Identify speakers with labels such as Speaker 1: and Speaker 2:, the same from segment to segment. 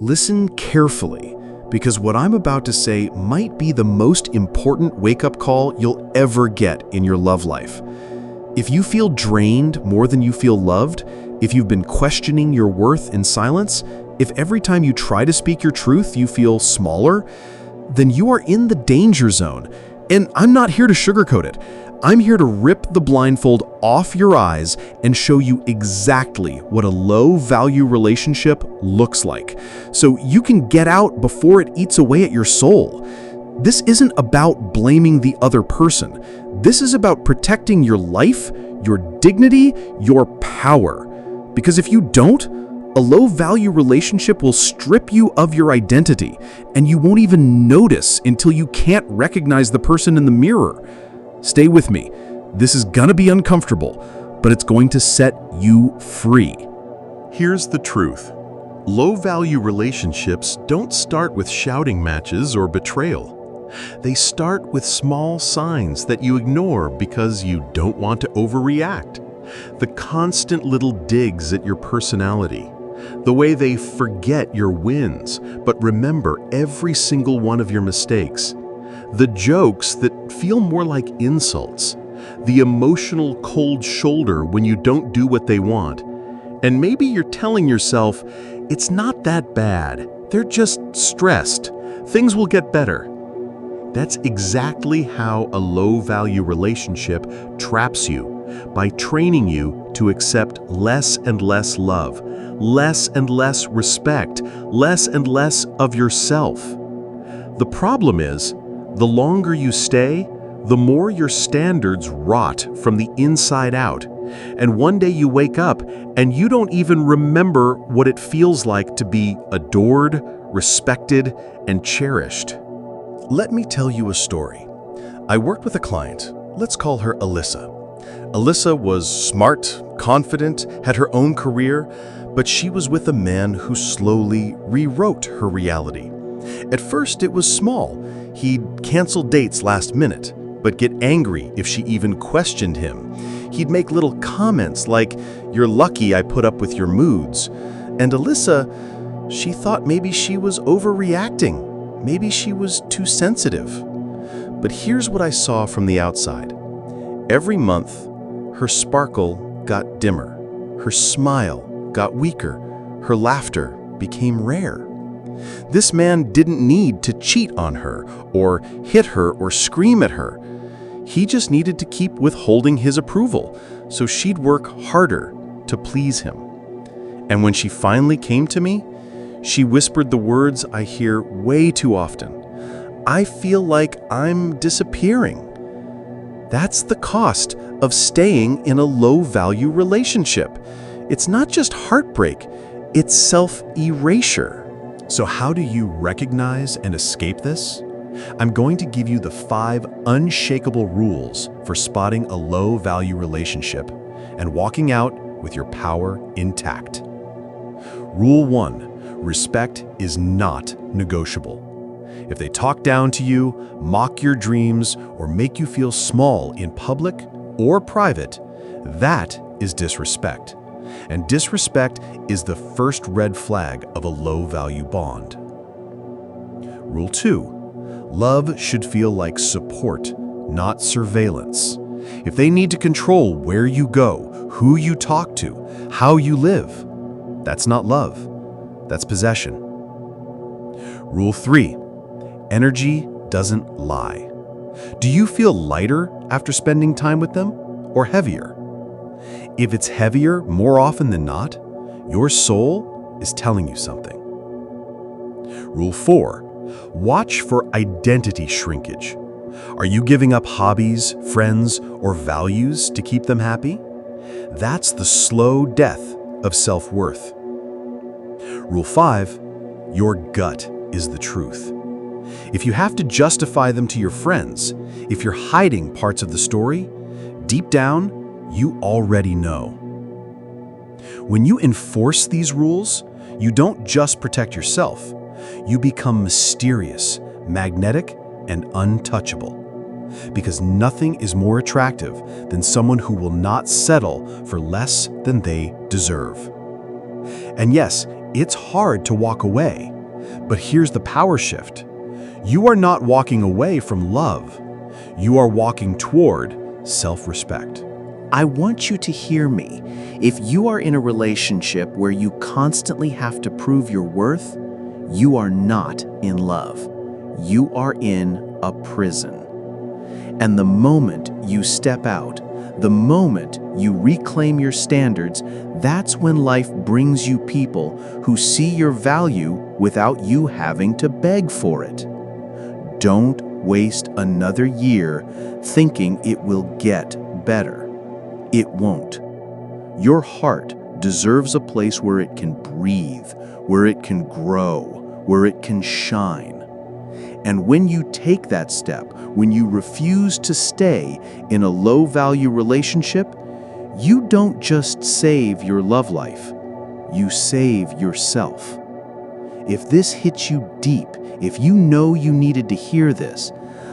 Speaker 1: Listen carefully, because what I'm about to say might be the most important wake-up call you'll ever get in your love life. If you feel drained more than you feel loved, if you've been questioning your worth in silence, if every time you try to speak your truth you feel smaller, then you are in the danger zone. And I'm not here to sugarcoat it. I'm here to rip the blindfold off your eyes and show you exactly what a low-value relationship looks like, so you can get out before it eats away at your soul. This isn't about blaming the other person. This is about protecting your life, your dignity, your power. Because if you don't, a low-value relationship will strip you of your identity, and you won't even notice until you can't recognize the person in the mirror. Stay with me. This is gonna be uncomfortable, but it's going to set you free.
Speaker 2: Here's the truth. Low-value relationships don't start with shouting matches or betrayal. They start with small signs that you ignore because you don't want to overreact. The constant little digs at your personality. The way they forget your wins, but remember every single one of your mistakes. The jokes that feel more like insults. The emotional cold shoulder when you don't do what they want. And maybe you're telling yourself, it's not that bad. They're just stressed. Things will get better. That's exactly how a low-value relationship traps you, by training you to accept less and less love, less and less respect, less and less of yourself. The problem is, the longer you stay, the more your standards rot from the inside out. And one day you wake up and you don't even remember what it feels like to be adored, respected, and cherished.
Speaker 1: Let me tell you a story. I worked with a client. Let's call her Alyssa. Alyssa was smart, confident, had her own career, but she was with a man who slowly rewrote her reality. At first, it was small. He'd cancel dates last minute, but get angry if she even questioned him. He'd make little comments like, "You're lucky I put up with your moods." And Alyssa, she thought maybe she was overreacting. Maybe she was too sensitive. But here's what I saw from the outside. Every month, her sparkle got dimmer. Her smile got weaker. Her laughter became rare. This man didn't need to cheat on her, or hit her, or scream at her. He just needed to keep withholding his approval, so she'd work harder to please him. And when she finally came to me, she whispered the words I hear way too often. "I feel like I'm disappearing." That's the cost of staying in a low-value relationship. It's not just heartbreak, it's self-erasure. So how do you recognize and escape this? I'm going to give you the 5 unshakable rules for spotting a low-value relationship and walking out with your power intact. Rule 1. Respect is not negotiable. If they talk down to you, mock your dreams, or make you feel small in public or private, that is disrespect. And disrespect is the first red flag of a low-value bond. Rule 2. Love should feel like support, not surveillance. If they need to control where you go, who you talk to, how you live, that's not love. That's possession. Rule 3. Energy doesn't lie. Do you feel lighter after spending time with them, or heavier? If it's heavier more often than not, your soul is telling you something. Rule 4. Watch for identity shrinkage. Are you giving up hobbies, friends, or values to keep them happy? That's the slow death of self-worth. Rule 5. Your gut is the truth. If you have to justify them to your friends, if you're hiding parts of the story, deep down, you already know. When you enforce these rules, you don't just protect yourself. You become mysterious, magnetic, and untouchable. Because nothing is more attractive than someone who will not settle for less than they deserve. And yes,
Speaker 3: It's hard to walk away. But here's the power shift. You are not walking away from love. You are walking toward self-respect.
Speaker 4: I want you to hear me. If you are in a relationship where you constantly have to prove your worth, you are not in love. You are in a prison. And the moment you step out, the moment you reclaim your standards, that's when life brings you people who see your value without you having to beg for it. Don't waste another year thinking it will get better. It won't. Your heart deserves a place where it can breathe, where it can grow, where it can shine. And when you take that step, when you refuse to stay in a low-value relationship, you don't just save your love life, you save yourself. If this hits you deep, if you know you needed to hear this,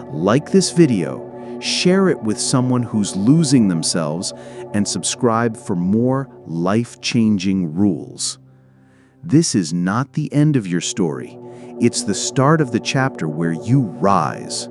Speaker 4: like this video, share it with someone who's losing themselves, and subscribe for more life-changing rules. This is not the end of your story. It's the start of the chapter where you rise.